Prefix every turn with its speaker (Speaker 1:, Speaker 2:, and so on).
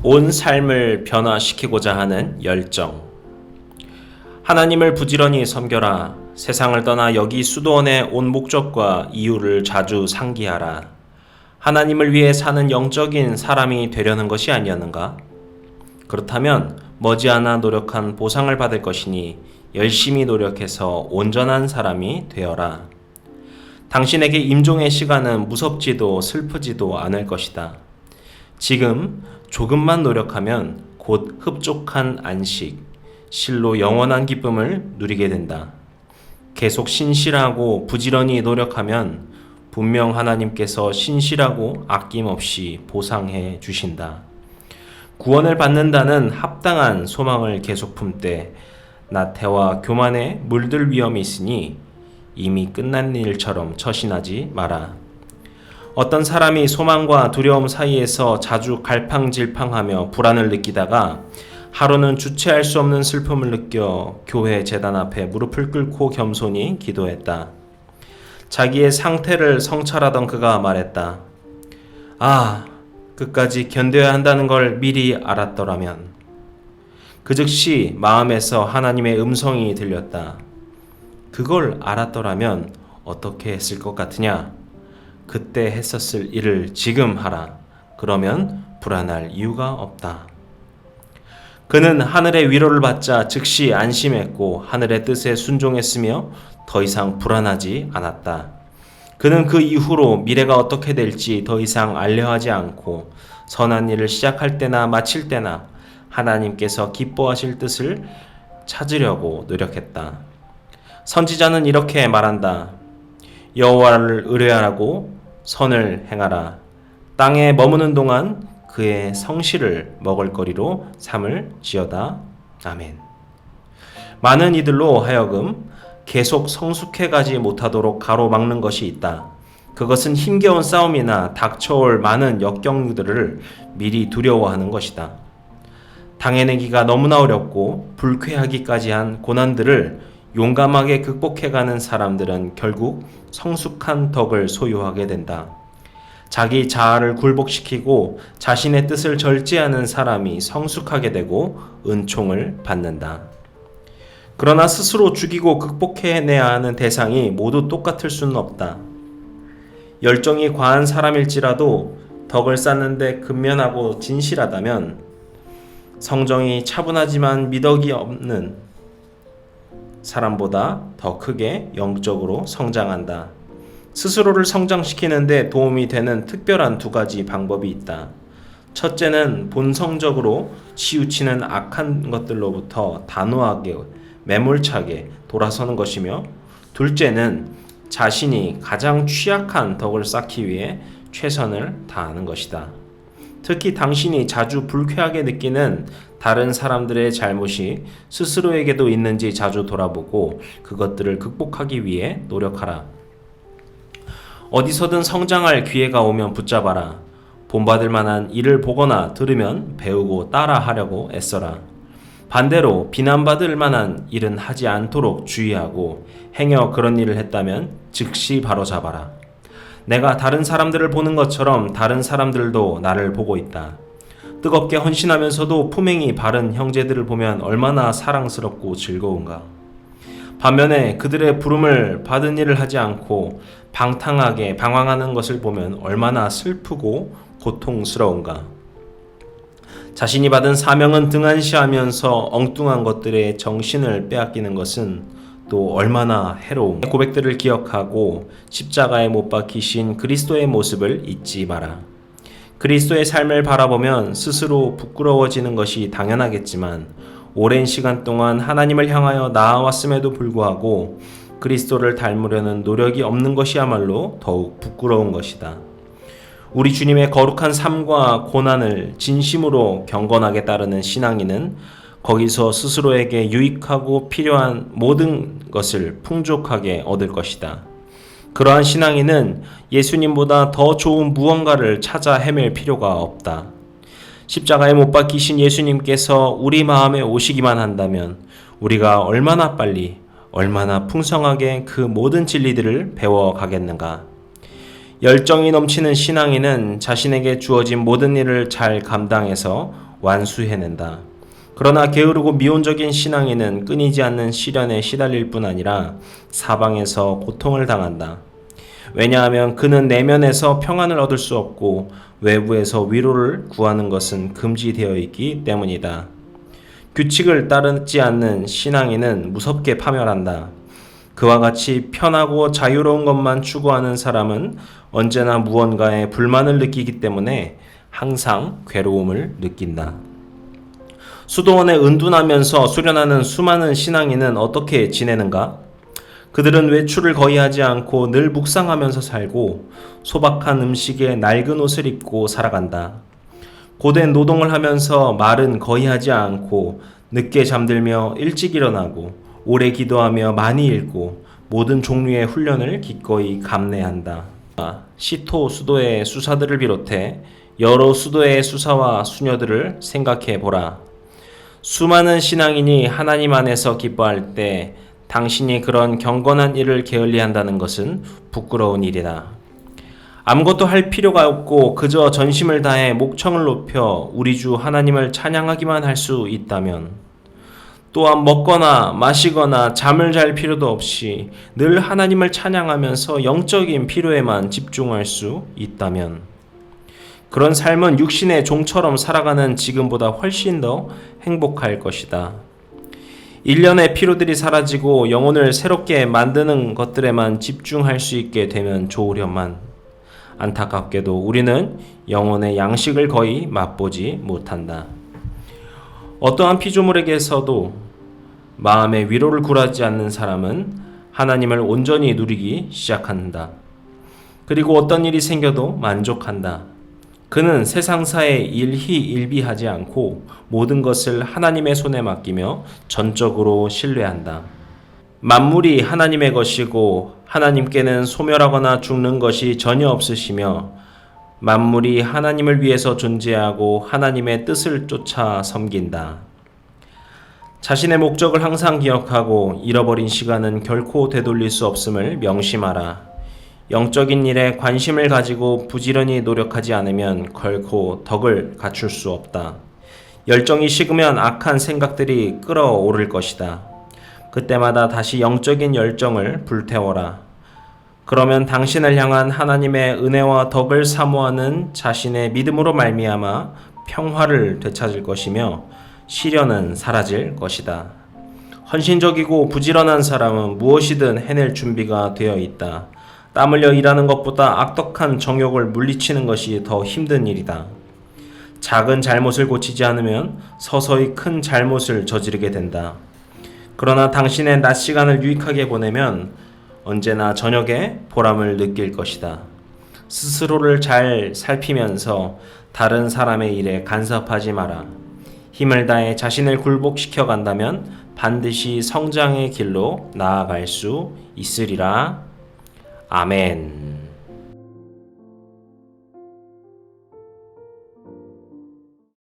Speaker 1: 온 삶을 변화시키고자 하는 열정. 하나님을 부지런히 섬겨라. 세상을 떠나 여기 수도원에 온 목적과 이유를 자주 상기하라. 하나님을 위해 사는 영적인 사람이 되려는 것이 아니었는가? 그렇다면 머지않아 노력한 보상을 받을 것이니 열심히 노력해서 온전한 사람이 되어라. 당신에게 임종의 시간은 무섭지도 슬프지도 않을 것이다. 지금 조금만 노력하면 곧 흡족한 안식, 실로 영원한 기쁨을 누리게 된다. 계속 신실하고 부지런히 노력하면 분명 하나님께서 신실하고 아낌없이 보상해 주신다. 구원을 받는다는 합당한 소망을 계속 품되 나태와 교만에 물들 위험이 있으니 이미 끝난 일처럼 처신하지 마라. 어떤 사람이 소망과 두려움 사이에서 자주 갈팡질팡하며 불안을 느끼다가 하루는 주체할 수 없는 슬픔을 느껴 교회 제단 앞에 무릎을 꿇고 겸손히 기도했다. 자기의 상태를 성찰하던 그가 말했다. 끝까지 견뎌야 한다는 걸 미리 알았더라면. 그 즉시 마음에서 하나님의 음성이 들렸다. 그걸 알았더라면 어떻게 했을 것 같으냐? 그때 했었을 일을 지금 하라. 그러면 불안할 이유가 없다. 그는 하늘의 위로를 받자 즉시 안심했고 하늘의 뜻에 순종했으며 더 이상 불안하지 않았다. 그는 그 이후로 미래가 어떻게 될지 더 이상 알려하지 않고 선한 일을 시작할 때나 마칠 때나 하나님께서 기뻐하실 뜻을 찾으려고 노력했다. 선지자는 이렇게 말한다. 여호와를 의뢰하라고 선을 행하라. 땅에 머무는 동안 그의 성실을 먹을거리로 삼을 지어다. 아멘. 많은 이들로 하여금 계속 성숙해가지 못하도록 가로막는 것이 있다. 그것은 힘겨운 싸움이나 닥쳐올 많은 역경들을 미리 두려워하는 것이다. 당해내기가 너무나 어렵고 불쾌하기까지 한 고난들을 용감하게 극복해가는 사람들은 결국 성숙한 덕을 소유하게 된다. 자기 자아를 굴복시키고 자신의 뜻을 절제하는 사람이 성숙하게 되고 은총을 받는다. 그러나 스스로 죽이고 극복해내야 하는 대상이 모두 똑같을 수는 없다. 열정이 과한 사람일지라도 덕을 쌓는데 근면하고 진실하다면 성정이 차분하지만 미덕이 없는 사람보다 더 크게 영적으로 성장한다. 스스로를 성장시키는데 도움이 되는 특별한 두 가지 방법이 있다. 첫째는 본성적으로 치우치는 악한 것들로부터 단호하게 매몰차게 돌아서는 것이며, 둘째는 자신이 가장 취약한 덕을 쌓기 위해 최선을 다하는 것이다. 특히 당신이 자주 불쾌하게 느끼는 다른 사람들의 잘못이 스스로에게도 있는지 자주 돌아보고 그것들을 극복하기 위해 노력하라. 어디서든 성장할 기회가 오면 붙잡아라. 본받을 만한 일을 보거나 들으면 배우고 따라하려고 애써라. 반대로 비난받을 만한 일은 하지 않도록 주의하고 행여 그런 일을 했다면 즉시 바로잡아라. 내가 다른 사람들을 보는 것처럼 다른 사람들도 나를 보고 있다. 뜨겁게 헌신하면서도 품행이 바른 형제들을 보면 얼마나 사랑스럽고 즐거운가. 반면에 그들의 부름을 받은 일을 하지 않고 방탕하게 방황하는 것을 보면 얼마나 슬프고 고통스러운가. 자신이 받은 사명은 등한시하면서 엉뚱한 것들에 정신을 빼앗기는 것은 또 얼마나 해로운 고백들을 기억하고 십자가에 못 박히신 그리스도의 모습을 잊지 마라. 그리스도의 삶을 바라보면 스스로 부끄러워지는 것이 당연하겠지만 오랜 시간 동안 하나님을 향하여 나아왔음에도 불구하고 그리스도를 닮으려는 노력이 없는 것이야말로 더욱 부끄러운 것이다. 우리 주님의 거룩한 삶과 고난을 진심으로 경건하게 따르는 신앙인은 거기서 스스로에게 유익하고 필요한 모든 것을 풍족하게 얻을 것이다. 그러한 신앙인은 예수님보다 더 좋은 무언가를 찾아 헤맬 필요가 없다. 십자가에 못 박히신 예수님께서 우리 마음에 오시기만 한다면 우리가 얼마나 빨리, 얼마나 풍성하게 그 모든 진리들을 배워가겠는가. 열정이 넘치는 신앙인은 자신에게 주어진 모든 일을 잘 감당해서 완수해낸다. 그러나 게으르고 미온적인 신앙인은 끊이지 않는 시련에 시달릴 뿐 아니라 사방에서 고통을 당한다. 왜냐하면 그는 내면에서 평안을 얻을 수 없고 외부에서 위로를 구하는 것은 금지되어 있기 때문이다. 규칙을 따르지 않는 신앙인은 무섭게 파멸한다. 그와 같이 편하고 자유로운 것만 추구하는 사람은 언제나 무언가에 불만을 느끼기 때문에 항상 괴로움을 느낀다. 수도원에 은둔하면서 수련하는 수많은 신앙인은 어떻게 지내는가? 그들은 외출을 거의 하지 않고 늘 묵상하면서 살고 소박한 음식에 낡은 옷을 입고 살아간다. 고된 노동을 하면서 말은 거의 하지 않고 늦게 잠들며 일찍 일어나고 오래 기도하며 많이 읽고 모든 종류의 훈련을 기꺼이 감내한다. 시토 수도의 수사들을 비롯해 여러 수도의 수사와 수녀들을 생각해 보라. 수많은 신앙인이 하나님 안에서 기뻐할 때 당신이 그런 경건한 일을 게을리한다는 것은 부끄러운 일이다. 아무것도 할 필요가 없고 그저 전심을 다해 목청을 높여 우리 주 하나님을 찬양하기만 할 수 있다면, 또한 먹거나 마시거나 잠을 잘 필요도 없이 늘 하나님을 찬양하면서 영적인 필요에만 집중할 수 있다면, 그런 삶은 육신의 종처럼 살아가는 지금보다 훨씬 더 행복할 것이다. 일련의 피로들이 사라지고 영혼을 새롭게 만드는 것들에만 집중할 수 있게 되면 좋으련만, 안타깝게도 우리는 영혼의 양식을 거의 맛보지 못한다. 어떠한 피조물에게서도 마음의 위로를 굴하지 않는 사람은 하나님을 온전히 누리기 시작한다. 그리고 어떤 일이 생겨도 만족한다. 그는 세상사에 일희일비하지 않고 모든 것을 하나님의 손에 맡기며 전적으로 신뢰한다. 만물이 하나님의 것이고 하나님께는 소멸하거나 죽는 것이 전혀 없으시며 만물이 하나님을 위해서 존재하고 하나님의 뜻을 쫓아 섬긴다. 자신의 목적을 항상 기억하고 잃어버린 시간은 결코 되돌릴 수 없음을 명심하라. 영적인 일에 관심을 가지고 부지런히 노력하지 않으면 결코 덕을 갖출 수 없다. 열정이 식으면 악한 생각들이 끓어오를 것이다. 그때마다 다시 영적인 열정을 불태워라. 그러면 당신을 향한 하나님의 은혜와 덕을 사모하는 자신의 믿음으로 말미암아 평화를 되찾을 것이며 시련은 사라질 것이다. 헌신적이고 부지런한 사람은 무엇이든 해낼 준비가 되어 있다. 땀 흘려 일하는 것보다 악독한 정욕을 물리치는 것이 더 힘든 일이다. 작은 잘못을 고치지 않으면 서서히 큰 잘못을 저지르게 된다. 그러나 당신의 낮 시간을 유익하게 보내면 언제나 저녁에 보람을 느낄 것이다. 스스로를 잘 살피면서 다른 사람의 일에 간섭하지 마라. 힘을 다해 자신을 굴복시켜 간다면 반드시 성장의 길로 나아갈 수 있으리라. 아멘.